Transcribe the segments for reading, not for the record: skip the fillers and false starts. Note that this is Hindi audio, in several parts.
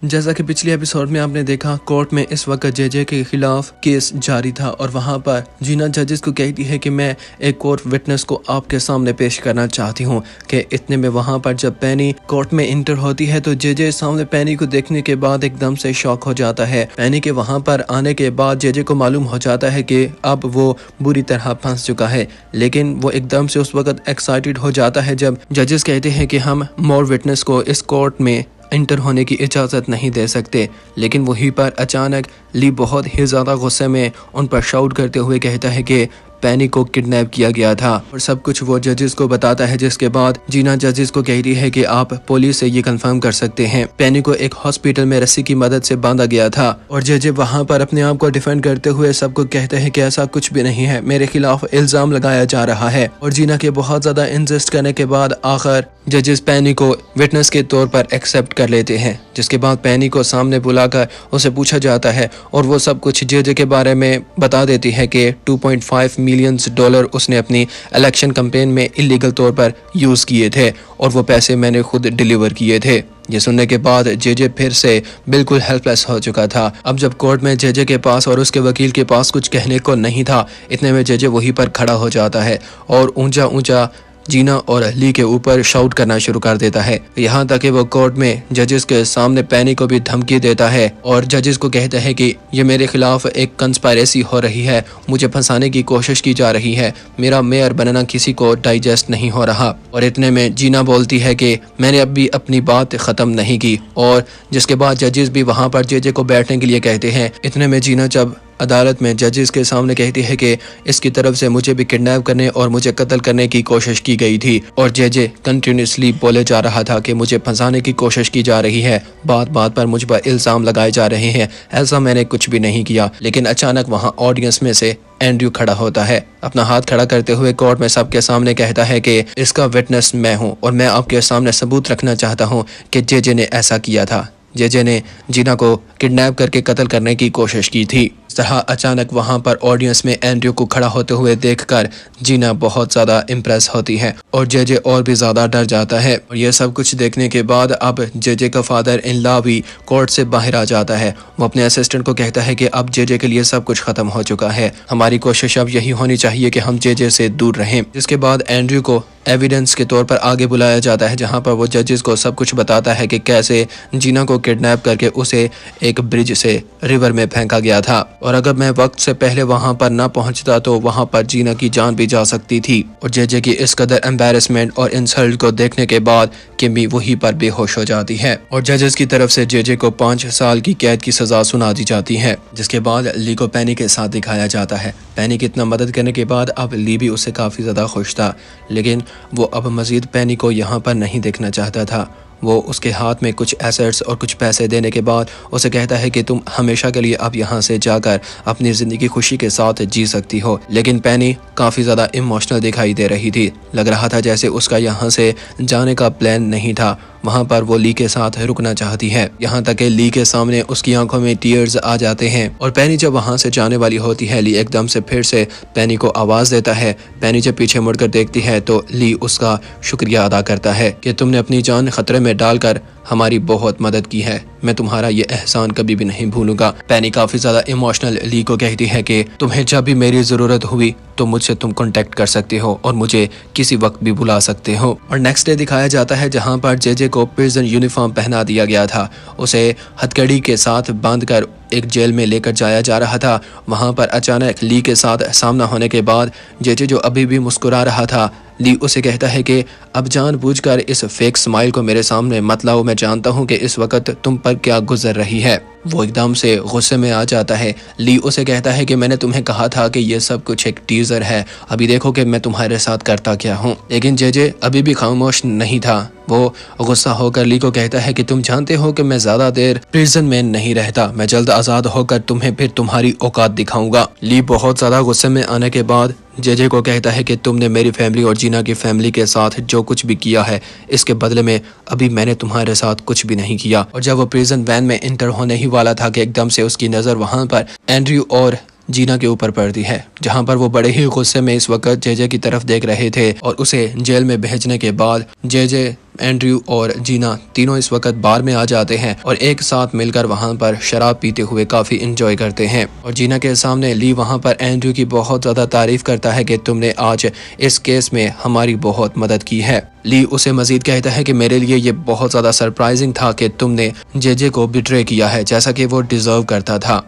जैसा कि पिछले एपिसोड में आपने देखा, कोर्ट में इस वक्त जेजे के खिलाफ केस जारी था और वहां पर जीना जजेस को कहती है कि मैं एक और विटनेस को आपके सामने पेश करना चाहती हूं कि इतने में वहां पर जब पैनी कोर्ट में इंटर होती है तो जेजे सामने पैनी को देखने के बाद एकदम से शॉक हो जाता है। पैनी के वहां पर आने के बाद जेजे को मालूम हो जाता है कि अब वो बुरी तरह फंस चुका है, लेकिन वो एकदम से उस वक्त एक्साइटेड हो जाता है जब जजेस कहते हैं कि हम मोर विटनेस को इस कोर्ट में इंटर होने की इजाज़त नहीं दे सकते। लेकिन वहीं पर अचानक ली बहुत ही ज़्यादा गुस्से में उन पर शाउट करते हुए कहता है कि पैनी को किडनैप किया गया था और सब कुछ वो जजेस को बताता है, जिसके बाद जीना जजेस को कहती है कि आप पुलिस से ये कंफर्म कर सकते हैं पैनी को एक हॉस्पिटल में रस्सी की मदद से बांधा गया था। और जज वहां पर अपने आप को डिफेंड करते हुए सबको कहते हैं कि ऐसा कुछ भी नहीं है, मेरे खिलाफ इल्जाम लगाया जा रहा है। और जीना के बहुत ज्यादा इंसिस्ट करने के बाद आखिर जजेस पैनी को विटनेस के तौर पर एक्सेप्ट कर लेते हैं, जिसके बाद पैनी को सामने बुलाकर उसे पूछा जाता है और वो सब कुछ जेजे के बारे में बता देती है कि 2.5 मिलियन डॉलर उसने अपनी इलेक्शन कैंपेन में इलीगल तौर पर यूज किए थे और वो पैसे मैंने खुद डिलीवर किए थे। ये सुनने के बाद जेजे फिर से बिल्कुल हेल्पलेस हो चुका था। अब जब कोर्ट में जेजे के पास और उसके वकील के पास कुछ कहने को नहीं था, इतने में जेजे वहीं पर खड़ा हो जाता है और ऊंचा ऊंचा जीना और ली के ऊपर शाउट करना शुरू कर देता है, यहाँ तक कि वो कोर्ट में जजेस के सामने पैनी को भी धमकी देता है और जजेस को कहता है कि ये मेरे खिलाफ एक कंस्पायरेसी हो रही है, मुझे फंसाने की कोशिश की जा रही है, मेरा मेयर बनना किसी को डाइजेस्ट नहीं हो रहा। और इतने में जीना बोलती है कि मैंने अभी अपनी बात खत्म नहीं की, और जिसके बाद जजेस भी वहाँ पर जेजे को बैठने के लिए कहते हैं। इतने में जीना जब अदालत में जजेस के सामने कहती है कि इसकी तरफ से मुझे भी किडनैप करने और मुझे कत्ल करने की कोशिश की गई थी, और जेजे कंटिन्यूसली बोले जा रहा था कि मुझे फंसाने की कोशिश की जा रही है, बात बात पर मुझ पर इल्जाम लगाए जा रहे हैं, ऐसा मैंने कुछ भी नहीं किया। लेकिन अचानक वहां ऑडियंस में से एंड्रयू खड़ा होता है, अपना हाथ खड़ा करते हुए कोर्ट में सबके सामने कहता है कि इसका विटनेस मैं हूँ और मैं आपके सामने सबूत रखना चाहता हूँ कि जेजे ने ऐसा किया था। जेजे ने जीना को किडनैप करके कत्ल करने की कोशिश की थी। इस तरह अचानक वहां पर ऑडियंस में एंड्रयू को खड़ा होते हुए देखकर जीना बहुत ज्यादा इम्प्रेस होती है और जेजे और भी ज्यादा डर जाता है। और ये सब कुछ देखने के बाद अब जेजे का फादर इन लॉ भी कोर्ट से बाहर आ जाता है। वो अपने असिस्टेंट को कहता है कि अब जेजे के लिए सब कुछ खत्म हो चुका है, हमारी कोशिश अब यही होनी चाहिए कि हम जेजे से दूर रहें। जिसके बाद एंड्रयू को एविडेंस के तौर पर आगे बुलाया जाता है, जहां पर वो जजेस को सब कुछ बताता है कि कैसे जीना को किडनैप करके उसे एक ब्रिज से रिवर में फेंका गया था, और अगर मैं वक्त से पहले वहां पर ना पहुंचता तो वहां पर जीना की जान भी जा सकती थी। और जेजे की इस कदर एम्बैरेसमेंट और इंसल्ट को देखने के बाद किमी वहीं पर बेहोश हो जाती है और जजेस की तरफ से जेजे को 5 साल की कैद की सजा सुना दी जाती है। जिसके बाद ली को पैनी के साथ दिखाया जाता है। पैनी की इतना मदद करने के बाद अब ली भी उससे काफी ज्यादा खुश था, लेकिन वो अब मजीद पैनी को यहाँ पर नहीं देखना चाहता था। वो उसके हाथ में कुछ एसेट्स और कुछ पैसे देने के बाद उसे कहता है कि तुम हमेशा के लिए अब यहाँ से जाकर अपनी ज़िंदगी खुशी के साथ जी सकती हो। लेकिन पैनी काफ़ी ज़्यादा इमोशनल दिखाई दे रही थी, लग रहा था जैसे उसका यहाँ से जाने का प्लान नहीं था, वहाँ पर वो ली के साथ रुकना चाहती है। यहाँ तक कि ली के सामने उसकी आंखों में टीयर्स आ जाते हैं और पैनी जब वहाँ से जाने वाली होती है, ली एकदम से फिर से पैनी को आवाज़ देता है। पैनी जब पीछे मुड़कर देखती है तो ली उसका शुक्रिया अदा करता है कि तुमने अपनी जान खतरे में डालकर हमारी बहुत मदद की है, मैं तुम्हारा ये एहसान कभी भी नहीं भूलूंगा। पैनी काफी ज्यादा इमोशनल ली को कहती है कि तुम्हें जब भी मेरी जरूरत हुई तो मुझसे तुम कांटेक्ट कर सकते हो और मुझे किसी वक्त भी बुला सकते हो। और नेक्स्ट डे दिखाया जाता है जहां पर जेजे को प्रिजन यूनिफॉर्म पहना दिया गया था, उसे हथकड़ी के साथ बांधकर एक जेल में लेकर जाया जा रहा था। वहां पर अचानक ली के साथ सामना होने के बाद जेजे जो अभी भी मुस्कुरा रहा था, ली उसे कहता है कि अब जानबूझकर इस फेक स्माइल को मेरे सामने मत लाओ, मैं जानता हूं कि इस वक्त तुम पर क्या गुजर रही है। वो एकदम से गुस्से में आ जाता है। ली उसे कहता है कि मैंने तुम्हें कहा था कि ये सब कुछ एक टीजर है, अभी देखो कि मैं तुम्हारे साथ करता क्या हूँ। लेकिन जेजे अभी भी खामोश नहीं था। वो गुस्सा होकर ली को कहता है कि तुम जानते हो कि मैं ज्यादा देर प्रिजन में नहीं रहता, मैं जल्द आजाद होकर तुम्हें फिर तुम्हारी औकात दिखाऊंगा। ली बहुत ज्यादा गुस्से में आने के बाद जेजे को कहता है कि तुमने मेरी फैमिली और जीना की फैमिली के साथ जो कुछ भी किया है, इसके बदले में अभी मैंने तुम्हारे साथ कुछ भी नहीं किया। और जब वो प्रिजन वैन में इंटर होने ही वाला था कि एकदम से उसकी नजर वहां पर एंड्रयू और जीना के ऊपर पड़ती है, जहाँ पर वो बड़े ही गुस्से में इस वक्त जेजे की तरफ देख रहे थे और उसे जेल में भेजने के बाद जेजे, एंड्रयू और जीना तीनों इस वक्त बार में आ जाते हैं और एक साथ मिलकर वहां पर शराब पीते हुए काफी इंजॉय करते हैं। और जीना के सामने ली वहां पर एंड्रयू की बहुत ज्यादा तारीफ करता है कि तुमने आज इस केस में हमारी बहुत मदद की है। ली उसे मजीद कहता है कि मेरे लिए ये बहुत ज्यादा सरप्राइजिंग था कि तुमने जेजे को बिट्रे किया है जैसा कि वो डिजर्व करता था।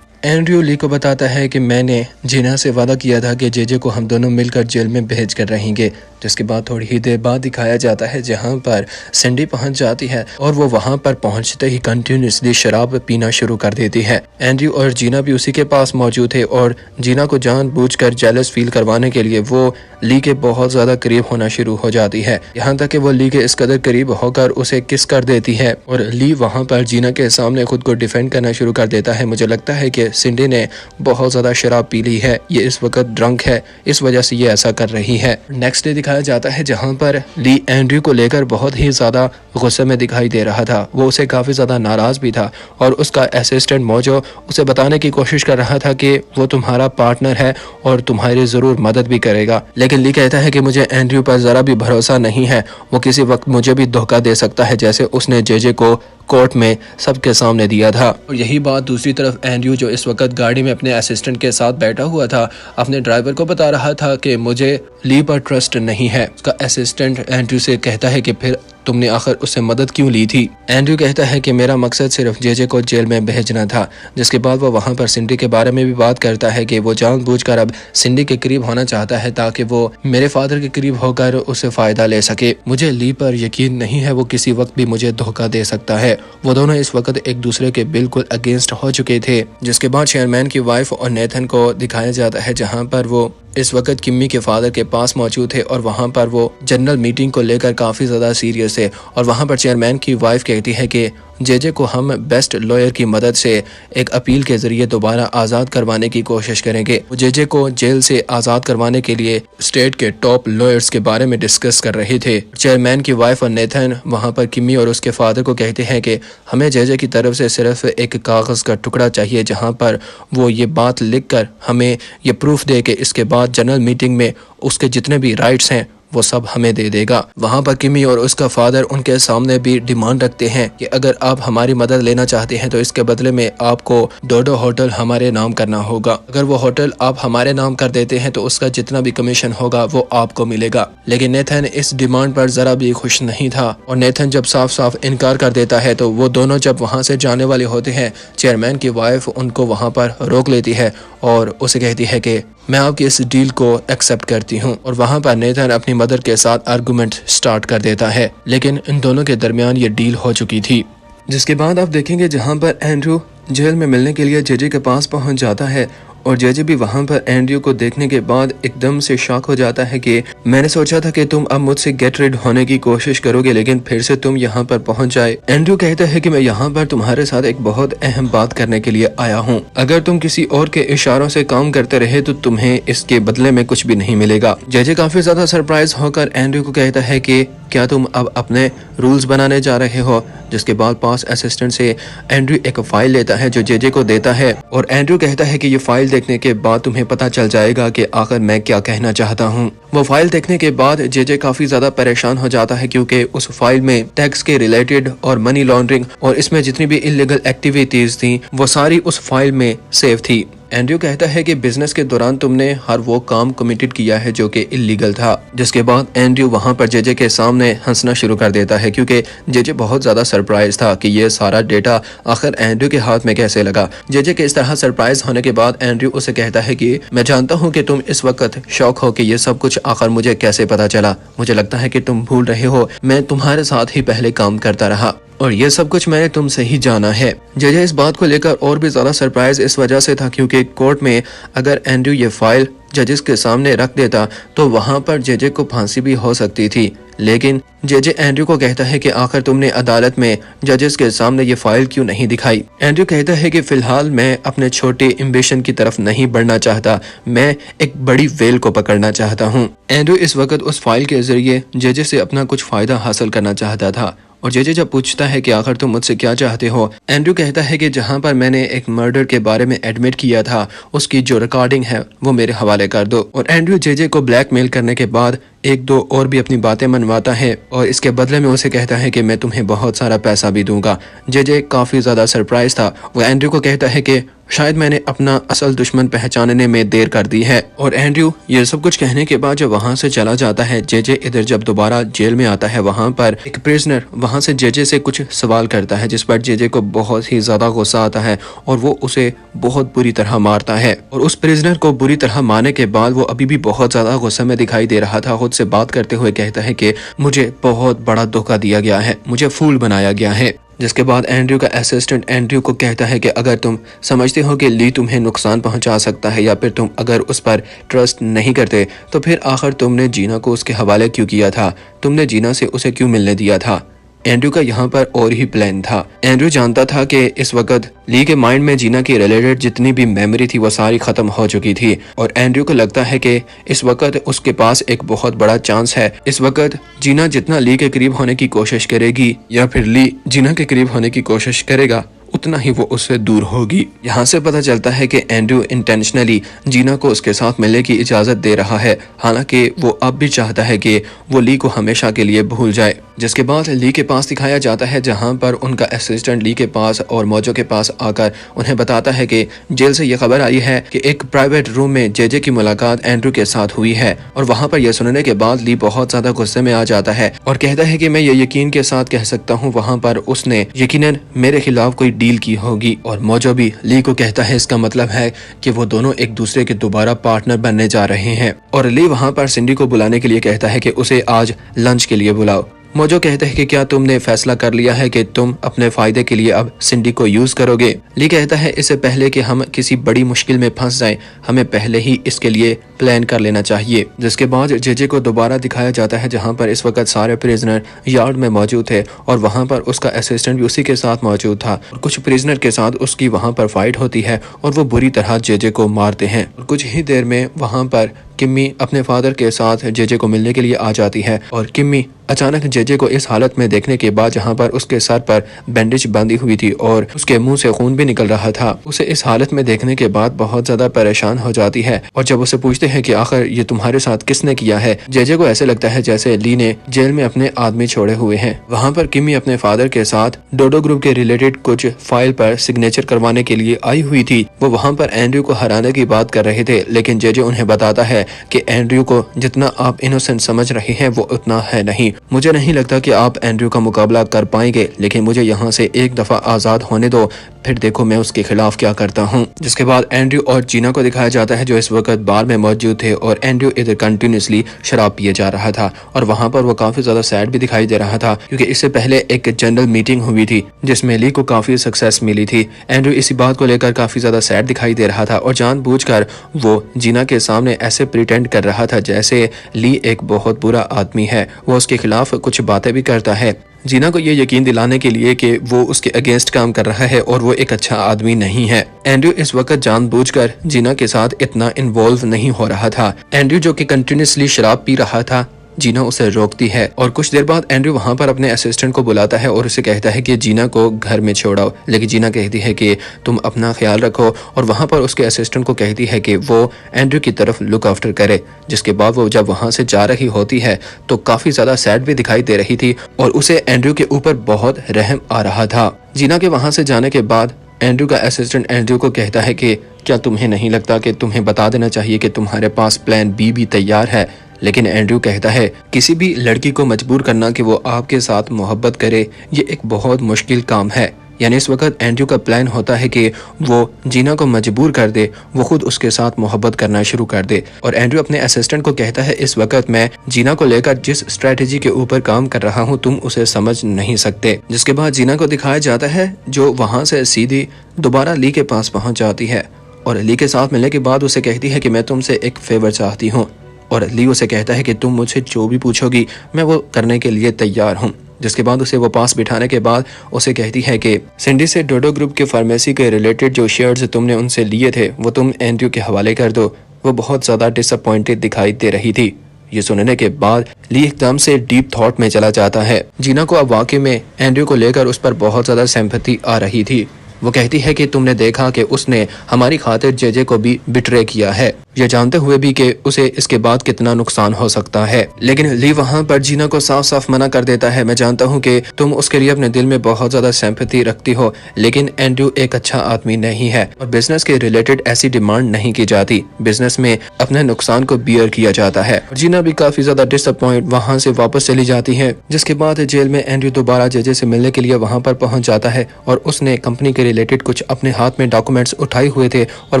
एंड्रयू ली को बताता है कि मैंने जीना से वादा किया था कि जेजे को हम दोनों मिलकर जेल में भेज कर रहेंगे, जिसके बाद थोड़ी ही देर बाद दिखाया जाता है जहां पर सिंडी पहुंच जाती है और वो वहां पर पहुंचते ही कंटिन्यूसली शराब पीना शुरू कर देती है। एंड्रयू और जीना भी उसी के पास मौजूद थे और जीना को जानबूझकर जेलस फील करवाने के लिए वो ली के बहुत ज्यादा करीब होना शुरू हो जाती है, यहाँ तक कि वो ली के इस कदर करीब होकर उसे किस कर देती है और ली वहां पर जीना के सामने खुद को डिफेंड करना शुरू कर देता है। मुझे लगता है कि सिंडी ने बहुत ज्यादा शराब पी ली है, ये इस वक्त ड्रंक है, इस वजह से ये ऐसा कर रही है। नेक्स्ट डे दिखाया जाता है जहां पर ली एंड्रयू को लेकर बहुत ही ज्यादा गुस्से में दिखाई दे रहा था। वो उसे काफी ज्यादा नाराज भी था और उसका असिस्टेंट मोजो उसे बताने की कोशिश कर रहा था कि वो तुम्हारा पार्टनर है और तुम्हारी जरूर मदद भी करेगा, लेकिन ली कहता है कि मुझे एंड्रयू पर जरा भी भरोसा नहीं है, वो किसी वक्त मुझे भी धोखा दे सकता है जैसे उसने जेजे को कोर्ट में सबके सामने दिया था। और यही बात दूसरी तरफ एंड्रयू जो इस वक्त गाड़ी में अपने असिस्टेंट के साथ बैठा हुआ था अपने ड्राइवर को बता रहा था कि मुझे ली पर ट्रस्ट नहीं है। उसका असिस्टेंट एंड्रयू से कहता है कि फिर तुमने आखिर उससे मदद क्यों ली थी। एंड्रयू कहता है कि मेरा मकसद सिर्फ जेजे को जेल में भेजना था, जिसके बाद वो वहां पर सिंडी के बारे में भी बात करता है कि वो जानबूझकर अब सिंडी के करीब होना चाहता है ताकि वो मेरे फादर के करीब होकर उससे फायदा ले सके। मुझे ली पर यकीन नहीं है, वो किसी वक्त भी मुझे धोखा दे सकता है। वो दोनों इस वक्त एक दूसरे के बिल्कुल अगेंस्ट हो चुके थे, जिसके बाद चेयरमैन की वाइफ और नेथन को दिखाया जाता है जहाँ पर वो इस वक्त किम्मी के फादर के पास मौजूद थे और वहां पर वो जनरल मीटिंग को लेकर काफी ज्यादा सीरियस है। और वहां पर चेयरमैन की वाइफ कहती है कि जेजे को हम बेस्ट लॉयर की मदद से एक अपील के जरिए दोबारा आज़ाद करवाने की कोशिश करेंगे। जेजे को जेल से आज़ाद करवाने के लिए स्टेट के टॉप लॉयर्स के बारे में डिस्कस कर रहे थे। चेयरमैन की वाइफ और नेथन वहां पर किम्मी और उसके फादर को कहते हैं कि हमें जेजे की तरफ से सिर्फ एक कागज़ का टुकड़ा चाहिए जहां पर वो ये बात लिख कर हमें ये प्रूफ दे के इसके बाद जनरल मीटिंग में उसके जितने भी राइट्स हैं वो सब हमें दे देगा। वहाँ पर किमी और उसका फादर उनके सामने भी डिमांड रखते हैं कि अगर आप हमारी मदद लेना चाहते हैं तो इसके बदले में आपको डोडो होटल हमारे नाम करना होगा। अगर वो होटल आप हमारे नाम कर देते हैं तो उसका जितना भी कमीशन होगा वो आपको मिलेगा। लेकिन नेथन इस डिमांड पर जरा भी खुश नहीं था और नेथन जब साफ साफ इनकार कर देता है तो वो दोनों जब वहाँ से जाने वाले होते हैं चेयरमैन की वाइफ उनको वहाँ पर रोक लेती है और उसे कहती है कि मैं आपकी इस डील को एक्सेप्ट करती हूँ। और वहाँ पर नेथन अपनी मदर के साथ आर्गुमेंट स्टार्ट कर देता है, लेकिन इन दोनों के दरमियान ये डील हो चुकी थी। जिसके बाद आप देखेंगे जहाँ पर एंड्रयू जेल में मिलने के लिए जेजे के पास पहुँच जाता है और जेजे भी वहां पर एंड्रयू को देखने के बाद एकदम से शॉक हो जाता है कि मैंने सोचा था कि तुम अब मुझसे गेट रिड होने की कोशिश करोगे लेकिन फिर से तुम यहाँ पर पहुंच जाए। एंड्रयू कहता है कि मैं यहाँ पर तुम्हारे साथ एक बहुत अहम बात करने के लिए आया हूँ। अगर तुम किसी और के इशारों से काम करते रहे तो तुम्हें इसके बदले में कुछ भी नहीं मिलेगा। जेजे काफी ज्यादा सरप्राइज होकर एंड्रयू को कहता है कि क्या तुम अब अपने रूल्स बनाने जा रहे हो। जिसके बाद पास असिस्टेंट से एंड्रयू एक फाइल लेता है जो जेजे को देता है और एंड्रयू कहता है कि ये फाइल देखने के बाद तुम्हें पता चल जाएगा कि आखिर मैं क्या कहना चाहता हूँ। वो फाइल देखने के बाद जेजे काफी ज्यादा परेशान हो जाता है क्योंकि उस फाइल में टैक्स के रिलेटेड और मनी लॉन्ड्रिंग और इसमें जितनी भी इलीगल एक्टिविटीज थी वो सारी उस फाइल में सेव थी। एंड्रयू कहता है कि बिजनेस के दौरान तुमने हर वो काम कमिटेड किया है जो कि इलीगल था। जिसके बाद एंड्रयू वहां पर जेजे के सामने हंसना शुरू कर देता है क्योंकि जेजे बहुत ज्यादा सरप्राइज था कि ये सारा डेटा आखिर एंड्रयू के हाथ में कैसे लगा। जेजे के इस तरह सरप्राइज होने के बाद एंड्रयू उसे कहता है कि मैं जानता हूँ कि तुम इस वक्त शौक हो कि ये सब कुछ आखिर मुझे कैसे पता चला। मुझे लगता है कि तुम भूल रहे हो मैं तुम्हारे साथ ही पहले काम करता रहा और ये सब कुछ मैंने तुमसे ही जाना है। जेजे इस बात को लेकर और भी ज्यादा सरप्राइज इस वजह से था क्योंकि कोर्ट में अगर एंड्रयू ये फाइल जजेस के सामने रख देता तो वहां पर जेजे को फांसी भी हो सकती थी। लेकिन जेजे एंड्रयू को कहता है कि आखिर तुमने अदालत में जजेस के सामने ये फाइल क्यों नहीं दिखाई। एंड्रयू कहता है कि फिलहाल मैं अपने छोटे एम्बिशन की तरफ नहीं बढ़ना चाहता, मैं एक बड़ी वेल को पकड़ना चाहता हूँ। एंड्रयू इस वक्त उस फाइल के जरिए जेजे से अपना कुछ फायदा हासिल करना चाहता था और जेजे जब पूछता है कि आखिर तुम मुझसे क्या चाहते हो, एंड्रयू कहता है कि जहां पर मैंने एक मर्डर के बारे में एडमिट किया था उसकी जो रिकॉर्डिंग है वो मेरे हवाले कर दो। और एंड्रयू जेजे को ब्लैकमेल करने के बाद एक दो और भी अपनी बातें मनवाता है और इसके बदले में उसे कहता है कि मैं तुम्हें बहुत सारा पैसा भी दूंगा। जेजे काफी ज्यादा सरप्राइज था। वो एंड्रयू को कहता है कि शायद मैंने अपना असल दुश्मन पहचानने में देर कर दी है। और एंड्रयू ये सब कुछ कहने के बाद जब वहां से चला जाता है, जेजे इधर जब दोबारा जेल में आता है, वहां पर एक प्रिजनर वहां से जेजे से कुछ सवाल करता है जिस पर जेजे को बहुत ही ज्यादा गुस्सा आता है और वो उसे बहुत बुरी तरह मारता है। और उस प्रिजनर को बुरी तरह मारने के बाद वो अभी भी बहुत ज्यादा गुस्से में दिखाई दे रहा था। खुद से बात करते हुए कहता है कि मुझे बहुत बड़ा धोखा दिया गया है, मुझे फूल बनाया गया है। जिसके बाद एंड्रयू का असिस्टेंट एंड्रयू को कहता है कि अगर तुम समझते हो कि ली तुम्हें नुकसान पहुंचा सकता है या फिर तुम अगर उस पर ट्रस्ट नहीं करते तो फिर आखिर तुमने जीना को उसके हवाले क्यों किया था, तुमने जीना से उसे क्यों मिलने दिया था। एंड्रयू का यहाँ पर और ही प्लान था। एंड्रयू जानता था कि इस वक्त ली के माइंड में जीना के रिलेटेड जितनी भी मेमोरी थी वो सारी खत्म हो चुकी थी और एंड्रयू को लगता है कि इस वक्त उसके पास एक बहुत बड़ा चांस है। इस वक्त जीना जितना ली के करीब होने की कोशिश करेगी या फिर ली जीना के करीब होने की कोशिश करेगा उतना ही वो उससे दूर होगी। यहाँ से पता चलता है कि एंड्रयू इंटेंशनली जीना को उसके साथ मिलने की इजाजत दे रहा है, हालांकि वो अब भी चाहता है कि वो ली को हमेशा के लिए भूल जाए। जिसके बाद ली के पास दिखाया जाता है जहां पर उनका असिस्टेंट ली के पास और मौजो के पास आकर उन्हें बताता है कि जेल से यह खबर आई है कि एक प्राइवेट रूम में जेजे की मुलाकात एंड्रयू के साथ हुई है। और वहां पर यह सुनने के बाद ली बहुत ज्यादा गुस्से में आ जाता है और कहता है कि मैं ये यकीन के साथ कह सकता हूँ वहां पर उसने यकीनन मेरे खिलाफ कोई डील की होगी। और मौजो भी ली को कहता है इसका मतलब है कि वो दोनों एक दूसरे के दोबारा पार्टनर बनने जा रहे हैं। और ली वहां पर सिंडी को बुलाने के लिए कहता है कि उसे आज लंच के लिए बुलाओ। मौजो कहते हैं कि क्या तुमने फैसला कर लिया है कि तुम अपने फायदे के लिए अब सिंडी को यूज करोगे। ली कहता है इससे पहले कि हम किसी बड़ी मुश्किल में फंस जाएं, हमें पहले ही इसके लिए प्लान कर लेना चाहिए। जिसके बाद जेजे को दोबारा दिखाया जाता है जहां पर इस वक्त सारे प्रिजनर यार्ड में मौजूद थे और वहां पर उसका असिस्टेंट भी उसी के साथ मौजूद था। और कुछ प्रिजनर के साथ उसकी वहां पर फाइट होती है और वो बुरी तरह जेजे को मारते हैं। और कुछ ही देर में वहां पर किम्मी अपने फादर के साथ जेजे को मिलने के लिए आ जाती है और किम्मी अचानक जेजे को इस हालत में देखने के बाद जहां पर उसके सर पर बैंडेज बांधी हुई थी और उसके मुंह से खून भी निकल रहा था, उसे इस हालत में देखने के बाद बहुत ज्यादा परेशान हो जाती है। और जब उसे पूछते हैं कि आखिर ये तुम्हारे साथ किसने किया है, जेजे को ऐसे लगता है जैसे ली ने जेल में अपने आदमी छोड़े हुए हैं। वहाँ पर किम्मी अपने फादर के साथ डोडो ग्रुप के रिलेटेड कुछ फाइल पर सिग्नेचर करवाने के लिए आई हुई थी। वो वहाँ पर एंड्रयू को हराने की बात कर रहे थे, लेकिन जेजे उन्हें बताता है कि एंड्रयू को जितना आप इनोसेंट समझ रहे हैं वो उतना है नहीं। मुझे नहीं लगता कि आप एंड्रयू का मुकाबला कर पाएंगे, लेकिन मुझे यहाँ से एक दफा आजाद होने दो, फिर देखो मैं उसके खिलाफ क्या करता हूँ। जिसके बाद एंड्रयू और जीना को दिखाया जाता है जो इस वक्त बार में मौजूद थे और एंड्रयू इधर कंटिन्यूसली शराब पिए जा रहा था और वहाँ पर वो काफी ज्यादा सैड भी दिखाई दे रहा था क्योंकि इससे पहले एक जनरल मीटिंग हुई थी जिसमें ली को काफी सक्सेस मिली थी। एंड्रयू इसी बात को लेकर काफी ज्यादा सैड दिखाई दे रहा था और जानबूझकर वो जीना के सामने ऐसे प्रिटेंड कर रहा था जैसे ली एक बहुत बुरा आदमी है, वो उसके खिलाफ कुछ बातें भी करता है जीना को ये यकीन दिलाने के लिए कि वो उसके अगेंस्ट काम कर रहा है और वो एक अच्छा आदमी नहीं है। एंड्रयू इस वक्त जानबूझकर जीना के साथ इतना इन्वॉल्व नहीं हो रहा था। एंड्रयू जो कि कंटिन्यूसली शराब पी रहा था, जीना उसे रोकती है और कुछ देर बाद एंड्रयू वहां पर अपने असिस्टेंट को बुलाता है और उसे कहता है कि जीना को घर में छोड़ाओ, लेकिन जीना कहती है कि तुम अपना ख्याल रखो और वहां पर उसके असिस्टेंट को कहती है कि वो एंड्रयू की तरफ लुक आफ्टर करे। जिसके बाद वो जब वहां से जा रही होती है तो काफी ज्यादा सैड भी दिखाई दे रही थी और उसे एंड्रयू के ऊपर बहुत रहम आ रहा था। जीना के वहां से जाने के बाद एंड्रयू का असिस्टेंट एंड्रयू को कहता है कि क्या तुम्हें नहीं लगता कि तुम्हें बता देना चाहिए कि तुम्हारे पास प्लान बी भी तैयार है। लेकिन एंड्रयू कहता है किसी भी लड़की को मजबूर करना कि वो आपके साथ मोहब्बत करे ये एक बहुत मुश्किल काम है। यानी इस वक्त एंड्रयू का प्लान होता है कि वो जीना को मजबूर कर दे, वो खुद उसके साथ मोहब्बत करना शुरू कर दे। और एंड्रयू अपने असिस्टेंट को कहता है इस वक्त मैं जीना को लेकर जिस स्ट्रेटेजी के ऊपर काम कर रहा हूँ तुम उसे समझ नहीं सकते। जिसके बाद जीना को दिखाया जाता है जो वहां से सीधी दोबारा ली के पास पहुंच जाती है और ली के साथ मिलने के बाद उसे कहती है कि मैं तुमसे एक फेवर चाहती हूँ और ली उसे कहता है कि तुम मुझसे जो भी पूछोगी मैं वो करने के लिए तैयार हूँ। जिसके बाद उसे वो पास बिठाने के बाद उसे कहती है कि सिंडी से डोडो ग्रुप के फार्मेसी के रिलेटेड जो शेयर्स तुमने उनसे लिए थे वो तुम एंड्रयू के हवाले कर दो। वो बहुत ज़्यादा डिसअपॉइंटेड दिखाई दे रही थी। ये सुनने के बाद ली एकदम से डीप थॉट में चला जाता है। जीना को अब वाकई में एंड्रयू को लेकर उस पर बहुत ज्यादा सिंपैथी आ रही थी। वो कहती है कि तुमने देखा कि उसने हमारी खातिर जेजे को भी बिट्रे किया है, ये जानते हुए भी कि उसे इसके बाद कितना नुकसान हो सकता है। लेकिन ली वहाँ पर जीना को साफ साफ मना कर देता है। मैं जानता हूँ कि तुम उसके लिए अपने दिल में बहुत ज्यादा सिंपैथी रखती हो, लेकिन एंड्रयू एक अच्छा आदमी नहीं है और बिजनेस के रिलेटेड ऐसी डिमांड नहीं की जाती। बिजनेस में अपने नुकसान को बियर किया जाता है। जीना भी काफी ज्यादा डिसअपॉइंट वहाँ से वापस चली जाती है। जिसके बाद जेल में एंड्रयू दोबारा जेजे से मिलने के लिए वहाँ पर पहुंच जाता है और उसने कंपनी के रिलेटेड कुछ अपने हाथ में डॉक्यूमेंट्स उठाए हुए थे और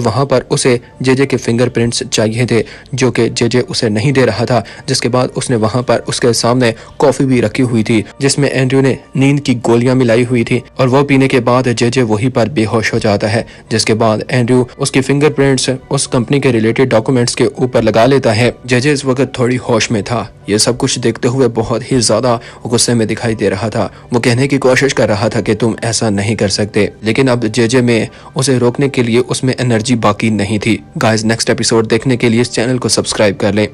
वहाँ पर उसे जेजे के फिंगरप्रिंट्स चाहिए थे, जो कि जेजे उसे नहीं दे रहा था। जिसके बाद उसने वहाँ पर उसके सामने कॉफी भी रखी हुई थी जिसमें एंड्रयू ने नींद की गोलियां मिलाई हुई थी और वो पीने के बाद जेजे वहीं पर बेहोश हो जाता है। जिसके बाद एंड्रयू उसकी फिंगरप्रिंट्स उस कंपनी के रिलेटेड डॉक्यूमेंट्स के ऊपर लगा लेता है। जेजे इस वक्त थोड़ी होश में था। ये सब कुछ देखते हुए बहुत ही ज्यादा गुस्से में दिखाई दे रहा था। वो कहने की कोशिश कर रहा था कि तुम ऐसा नहीं कर सकते, लेकिन अब जेजे में उसे रोकने के लिए उसमें एनर्जी बाकी नहीं थी। गाइस, नेक्स्ट एपिसोड देखने के लिए इस चैनल को सब्सक्राइब कर लें।